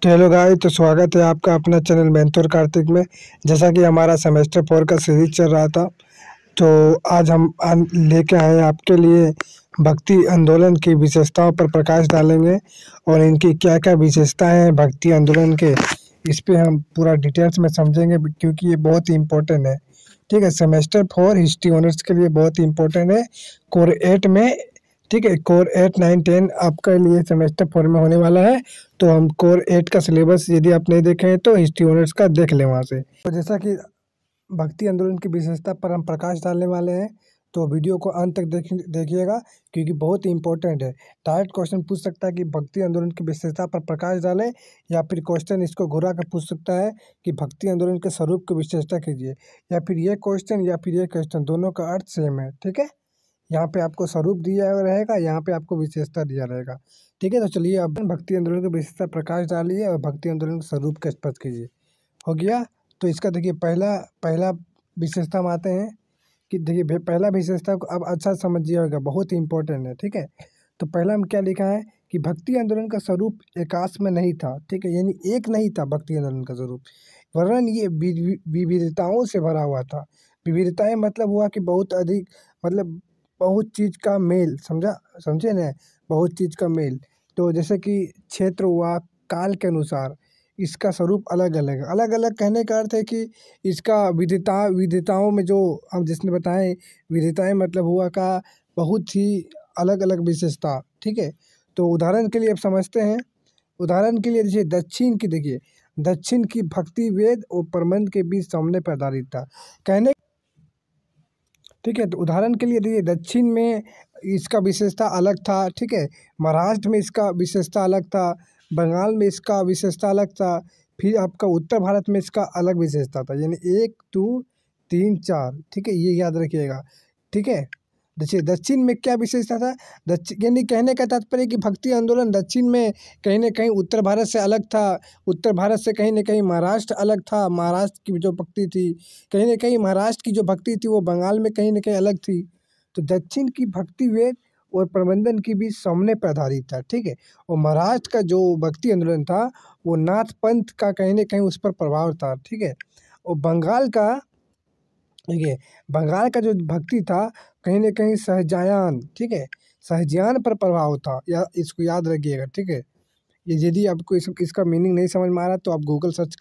तो hello guys, तो स्वागत है आपका अपना चैनल मेंटोर कार्तिक में। जैसा कि हमारा सेमेस्टर 4 का सीरीज चल रहा था, तो आज हम लेके आए हैं आपके लिए भक्ति आंदोलन की विशेषताओं पर प्रकाश डालेंगे और इनकी क्या क्या विशेषताएं हैं भक्ति आंदोलन के, इस पे हम पूरा डिटेल्स में समझेंगे क्योंकि ये बहुत ही इम्पोर्टेंट है। ठीक है, सेमेस्टर 4 हिस्ट्री ऑनर्स के लिए बहुत ही इम्पोर्टेंट है। कोर 8 में, ठीक है, कोर 8, 9, 10 आपके लिए सेमेस्टर 4 में होने वाला है। तो हम कोर 8 का सिलेबस यदि आप नहीं देखे हैं तो हिस्ट्री ऑनर्स का देख लें वहाँ से। तो जैसा कि भक्ति आंदोलन की विशेषता पर हम प्रकाश डालने वाले हैं, तो वीडियो को अंत तक देखिएगा क्योंकि बहुत ही इंपॉर्टेंट है। डायरेक्ट क्वेश्चन पूछ सकता है कि भक्ति आंदोलन की विशेषता पर प्रकाश डालें, या फिर क्वेश्चन इसको घुरा कर पूछ सकता है कि भक्ति आंदोलन के स्वरूप की विशेषता कीजिए, या फिर ये क्वेश्चन या फिर ये क्वेश्चन, दोनों का अर्थ सेम है। ठीक है, यहाँ पे आपको स्वरूप दिया रहेगा, यहाँ पे आपको विशेषता दिया रहेगा। ठीक है, तो चलिए अब भक्ति आंदोलन की विशेषता प्रकाश डालिए और भक्ति आंदोलन के स्वरूप का स्पष्ट कीजिए। हो गया। तो इसका देखिए पहला पहला विशेषता हम आते हैं कि देखिए पहला विशेषता को अब अच्छा समझिए होगा, बहुत ही इंपॉर्टेंट है। ठीक है, तो पहला हम क्या लिखा है कि भक्ति आंदोलन का स्वरूप एकाश में नहीं था। ठीक है, यानी एक नहीं था भक्ति आंदोलन का स्वरूप, वरन ये विविधताओं से भरा हुआ था। विविधताएं मतलब हुआ कि बहुत अधिक, मतलब बहुत चीज़ का मेल, समझे ना, बहुत चीज़ का मेल। तो जैसे कि क्षेत्र हुआ, काल के अनुसार इसका स्वरूप अलग अलग है। अलग अलग कहने का अर्थ है कि इसका विविधताओं में जो हम जिसने बताएं, विविधताएं मतलब हुआ का बहुत ही अलग अलग विशेषता। ठीक है, तो उदाहरण के लिए अब समझते हैं। उदाहरण के लिए जैसे दक्षिण की, देखिए दक्षिण की भक्ति वेद और प्रबंध के बीच सामने पर आधारित था कहने। ठीक है, तो उदाहरण के लिए देखिए दक्षिण में इसका विशेषता अलग था। ठीक है, महाराष्ट्र में इसका विशेषता अलग था, बंगाल में इसका विशेषता अलग था, फिर आपका उत्तर भारत में इसका अलग विशेषता था। यानी 1, 2, 3, 4। ठीक है, ये याद रखिएगा। ठीक है, देखिए दक्षिण में क्या विशेषता था, दक्षिण यानी कहने का तात्पर्य कि भक्ति आंदोलन दक्षिण में कहीं ना कहीं उत्तर भारत से अलग था, उत्तर भारत से कहीं ना कहीं महाराष्ट्र अलग था, महाराष्ट्र की जो भक्ति थी कहीं ना कहीं, महाराष्ट्र की जो भक्ति थी वो बंगाल में कहीं ना कहीं अलग थी। तो दक्षिण की भक्ति वेद और प्रबंधन के बीच सामने पर आधारित था। ठीक है, और महाराष्ट्र का जो भक्ति आंदोलन था वो नाथ पंथ का कहीं ना कहीं उस पर प्रभाव था। ठीक है, और बंगाल का, देखिए बंगाल का जो भक्ति था कहीं ना कहीं सहजायान, ठीक है, सहजायान पर प्रभाव था, या इसको याद रखिएगा। ठीक है, ये यदि आपको इसका मीनिंग नहीं समझ में आ रहा तो आप गूगल सर्च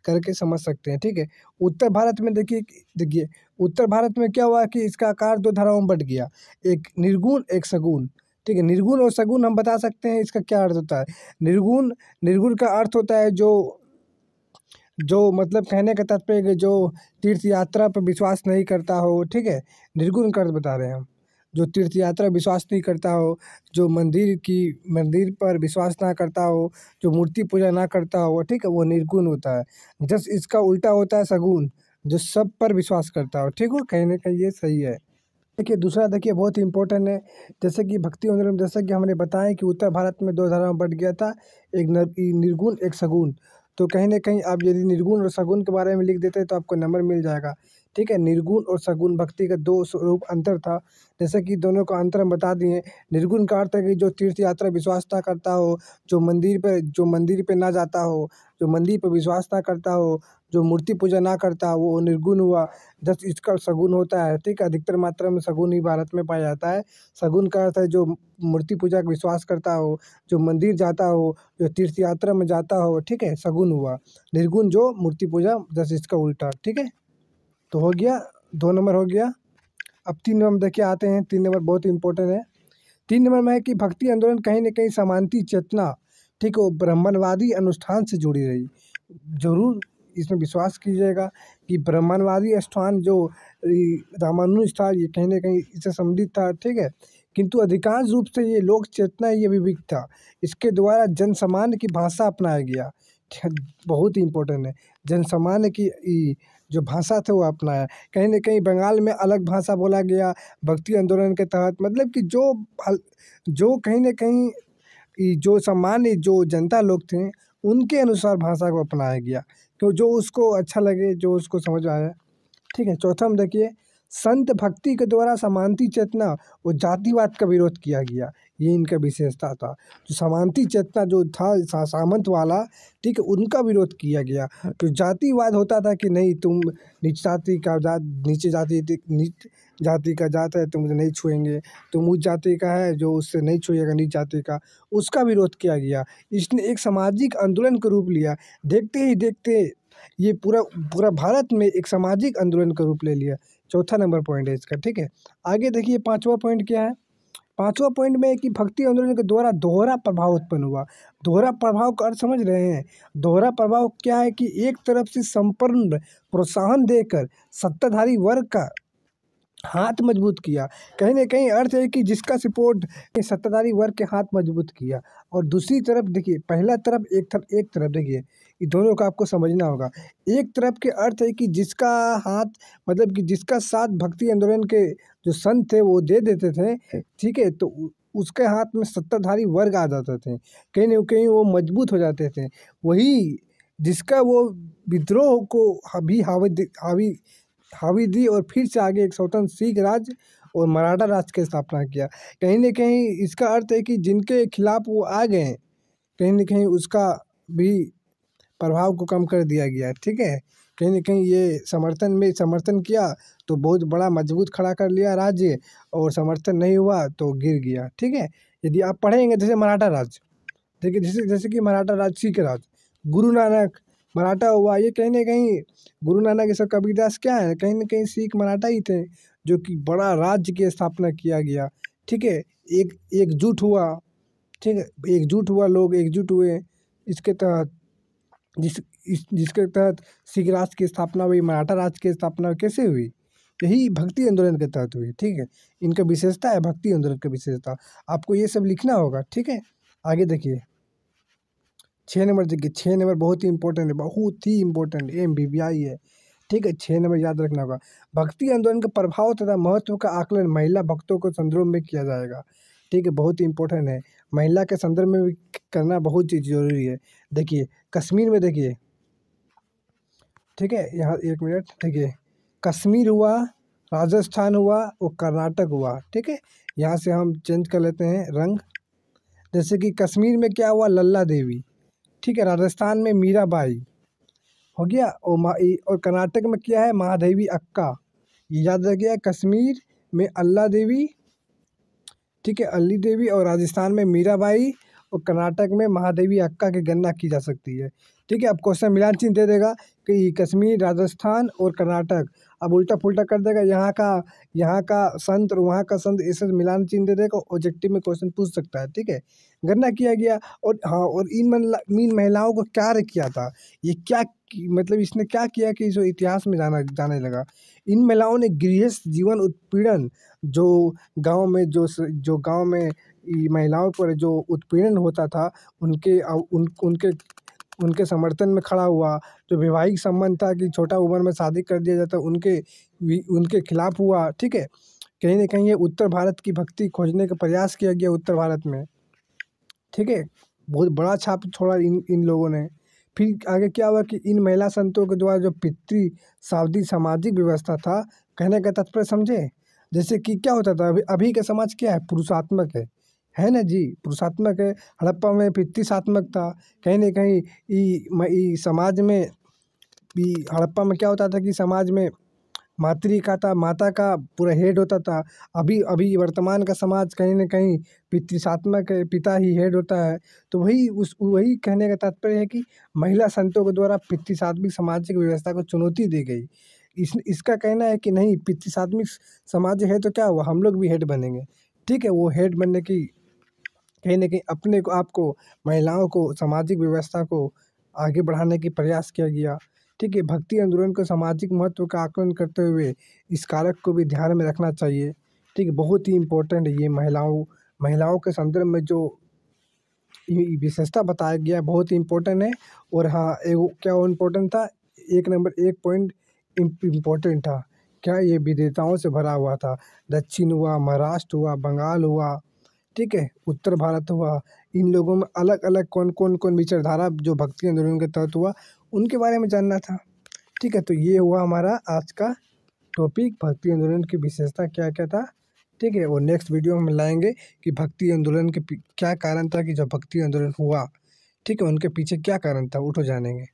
करके समझ सकते हैं। ठीक है, उत्तर भारत में देखिए देखिए उत्तर भारत में क्या हुआ कि इसका आकार दो धाराओं में बट गया, एक निर्गुण एक सगुण। ठीक है, निर्गुण और सगुण हम बता सकते हैं इसका क्या अर्थ होता है। निर्गुण, निर्गुण का अर्थ होता है जो जो मतलब कहने का तात्पर्य कि जो तीर्थ यात्रा पर विश्वास नहीं करता हो। ठीक है, निर्गुण का अर्थ बता रहे हैं हम। जो तीर्थ यात्रा विश्वास नहीं करता हो, जो मंदिर पर विश्वास ना करता हो, जो मूर्ति पूजा ना करता हो, ठीक है, वो निर्गुण होता है। जस्ट इसका उल्टा होता है सगुण, जो सब पर विश्वास करता हो। ठीक हो, कहीं ना कहीं ये सही है। देखिए दूसरा, देखिए बहुत ही इंपॉर्टेंट है। जैसे कि भक्ति आंदोलन, जैसा कि हमने बताया कि उत्तर भारत में दो धाराओं में बट गया था, एक निर्गुण एक सगुण। तो कहीं ना कहीं आप यदि निर्गुण और सगुण के बारे में लिख देते हैं तो आपको नंबर मिल जाएगा। ठीक है, निर्गुण और सगुण भक्ति का दो स्वरूप अंतर था, जैसे कि दोनों का अंतर हम बता दिए। निर्गुण का अर्थ है कि जो तीर्थ यात्रा विश्वास ना करता हो, जो मंदिर पे ना जाता हो, जो मंदिर पर विश्वास ना करता हो, जो मूर्ति पूजा ना करता, वो निर्गुण हुआ। जब इसका सगुण होता है, ठीक है, अधिकतर मात्रा में सगुण ही भारत में पाया जाता है। सगुण का अर्थ है जो मूर्ति पूजा का विश्वास करता हो, जो मंदिर जाता हो, जो तीर्थ यात्रा में जाता हो। ठीक है, सगुण हुआ। निर्गुण जो मूर्ति पूजा, जैसे इसका उल्टा। ठीक है, तो हो गया, 2 नंबर हो गया। अब 3 नंबर देखिए आते हैं। 3 नंबर बहुत इंपॉर्टेंट है। 3 नंबर में है कि भक्ति आंदोलन कहीं ना कहीं समानती चेतना, ठीक है, वो ब्राह्मणवादी अनुष्ठान से जुड़ी रही। जरूर इसमें विश्वास कीजिएगा कि ब्राह्मणवादी अनुष्ठान जो रामानुज था, ये कहीं ना कहीं इससे संबंधित था। ठीक है, किंतु अधिकांश रूप से ये लोक चेतना, ये विविध था। इसके द्वारा जन सामान्य की भाषा अपनाया गया। बहुत ही इंपॉर्टेंट है, जन सामान्य की जो भाषा थे वो अपनाया। कहीं ना कहीं बंगाल में अलग भाषा बोला गया भक्ति आंदोलन के तहत, मतलब कि जो कहीं ना कहीं जो सामान्य जो जनता लोग थे उनके अनुसार भाषा को अपनाया गया, तो जो उसको अच्छा लगे, जो उसको समझ आया। ठीक है, चौथा में देखिए संत भक्ति के द्वारा समानती चेतना और जातिवाद का विरोध किया गया। ये इनका विशेषता था। जो समानती चेतना जो था सामंत वाला, ठीक है, उनका विरोध किया गया। तो जातिवाद होता था कि नहीं, तुम नीच जाति का जात, नीच जाति का जात है, तुम नहीं छुएंगे, तुम उच्च जाति का है जो उससे नहीं छुएगा नीच जाति का, उसका विरोध किया गया। इसने एक सामाजिक आंदोलन का रूप लिया। देखते ही देखते ये पूरा पूरा भारत में एक सामाजिक आंदोलन का रूप ले लिया। चौथा नंबर पॉइंट है इसका, ठीक है। आगे देखिए पांचवा पॉइंट क्या है। पांचवा पॉइंट में है कि भक्ति आंदोलन के द्वारा दोहरा प्रभाव उत्पन्न हुआ। दोहरा प्रभाव का अर्थ समझ रहे हैं? दोहरा प्रभाव क्या है कि एक तरफ से संपूर्ण प्रोत्साहन देकर सत्ताधारी वर्ग का हाथ मजबूत किया। कहीं ना कहीं अर्थ है कि जिसका सपोर्ट सत्ताधारी वर्ग के हाथ मजबूत किया, और दूसरी तरफ देखिए, पहला तरफ एक तरफ देखिए, ये दोनों का आपको समझना होगा। एक तरफ के अर्थ है कि जिसका हाथ, मतलब कि जिसका साथ भक्ति आंदोलन के जो संत थे वो दे देते थे, ठीक है, तो उसके हाथ में सत्ताधारी वर्ग आ जाते थे, कहीं ना कहीं वो मजबूत हो जाते थे। वही जिसका वो विद्रोह को हावी दी और फिर से आगे एक स्वतंत्र सिख राज्य और मराठा राज्य की स्थापना किया। कहीं ना कहीं इसका अर्थ है कि जिनके खिलाफ वो आ गए, कहीं ना कहीं उसका भी प्रभाव को कम कर दिया गया, ठीक है। कहीं ना कहीं ये समर्थन किया तो बहुत बड़ा मजबूत खड़ा कर लिया राज्य, और समर्थन नहीं हुआ तो गिर गया, ठीक है। यदि आप पढ़ेंगे जैसे मराठा राज्य, देखिए जैसे कि मराठा राज्य, सिख राज्य, गुरु नानक मराठा हुआ, ये कहीं ना कहीं गुरु नानक ये सब कबीरदास क्या है, कहीं ना कहीं सिख मराठा ही थे, जो कि बड़ा राज्य की स्थापना किया गया, ठीक है। एकजुट हुआ, ठीक है, एकजुट हुआ, लोग एकजुट हुए इसके तहत, जिसके तहत सिख राज्य की स्थापना हुई, मराठा राज्य की स्थापना कैसे हुई? यही भक्ति आंदोलन के तहत हुई, ठीक है। इनका विशेषता है, भक्ति आंदोलन की विशेषता, आपको ये सब लिखना होगा, ठीक है। आगे देखिए 6 नंबर, देखिए 6 नंबर बहुत ही इंपॉर्टेंट है, बहुत ही इंपॉर्टेंट, MBBI है, ठीक है। 6 नंबर याद रखना होगा। भक्ति आंदोलन के प्रभाव तथा महत्व का आकलन महिला भक्तों के संदर्भ में किया जाएगा, ठीक है, बहुत ही इंपॉर्टेंट है। महिला के संदर्भ में भी करना बहुत ही जरूरी है। देखिए कश्मीर में देखिए, ठीक है, यहाँ 1 मिनट, देखिए कश्मीर हुआ, राजस्थान हुआ और कर्नाटक हुआ, ठीक है। यहाँ से हम चेंज कर लेते हैं रंग। जैसे कि कश्मीर में क्या हुआ, लल्ला देवी, ठीक है। राजस्थान में मीराबाई हो गया, और कर्नाटक में क्या है, महादेवी अक्का। ये याद रखिए, कश्मीर में अल्ला देवी, ठीक है, अल्ली देवी, और राजस्थान में मीराबाई, और कर्नाटक में महादेवी अक्का की गणना की जा सकती है, ठीक है। अब क्वेश्चन मिलान चिन्ह दे देगा कि कश्मीर, राजस्थान और कर्नाटक, अब उल्टा पुल्टा कर देगा, यहाँ का संत और वहाँ का संत, ऐसे मिलान चिन्ह दे देगा, ऑब्जेक्टिव में क्वेश्चन पूछ सकता है, ठीक है। गणना किया गया, और हाँ, और इन महिलाओं को कार्य किया था, ये क्या मतलब इसने क्या किया कि जो इतिहास में जाने लगा। इन महिलाओं ने गृहस्थ जीवन उत्पीड़न, जो गांव में महिलाओं पर जो उत्पीड़न होता था, उनके समर्थन में खड़ा हुआ। जो वैवाहिक संबंध था कि छोटा उम्र में शादी कर दिया जाता, उनके खिलाफ हुआ, ठीक है। कहीं ना कहीं ये उत्तर भारत की भक्ति खोजने का प्रयास किया गया उत्तर भारत में, ठीक है। बहुत बड़ा छाप छोड़ा इन लोगों ने। फिर आगे क्या हुआ कि इन महिला संतों के द्वारा जो पितृ शादी सामाजिक व्यवस्था था, कहने का तात्पर्य समझे। जैसे कि क्या होता था, अभी का समाज क्या है, पुरुषात्मक है ना जी, पुरुषात्मक है। हड़प्पा में पितृसात्मक था। कहीं ना कहीं समाज में हड़प्पा में क्या होता था कि समाज में माता का पूरा हेड होता था। अभी वर्तमान का समाज कहीं ना कहीं पितृसात्मक है, पिता ही हेड होता है। तो वही कहने का तात्पर्य है कि महिला संतों के द्वारा पितृसात्मिक सामाजिक व्यवस्था को चुनौती दी गई। इसका कहना है कि नहीं, पितृसात्मिक समाज है तो क्या हुआ, हम लोग भी हेड बनेंगे, ठीक है। वो हेड बनने की कहीं ना कहीं अपने को, आपको, महिलाओं को, सामाजिक व्यवस्था को आगे बढ़ाने की प्रयास किया गया, ठीक है। भक्ति आंदोलन को सामाजिक महत्व का आकलन करते हुए इस कारक को भी ध्यान में रखना चाहिए, ठीक है। बहुत ही इम्पोर्टेंट है ये महिलाओं के संदर्भ में जो विशेषता बताया गया है, बहुत ही इम्पोर्टेंट है। और हाँ, क्या इम्पोर्टेंट था, 1 नंबर 1 पॉइंट इम्पोर्टेंट था, क्या ये विविधताओं से भरा हुआ था। दक्षिण हुआ, महाराष्ट्र हुआ, बंगाल हुआ, ठीक है, उत्तर भारत हुआ। इन लोगों में अलग अलग कौन विचारधारा जो भक्ति आंदोलन के तहत हुआ, उनके बारे में जानना था, ठीक है। तो ये हुआ हमारा आज का टॉपिक भक्ति आंदोलन की विशेषता क्या क्या था, ठीक है। और नेक्स्ट वीडियो में लाएंगे कि भक्ति आंदोलन के क्या कारण था कि जब भक्ति आंदोलन हुआ, ठीक है, उनके पीछे क्या कारण था, उठो जानेंगे।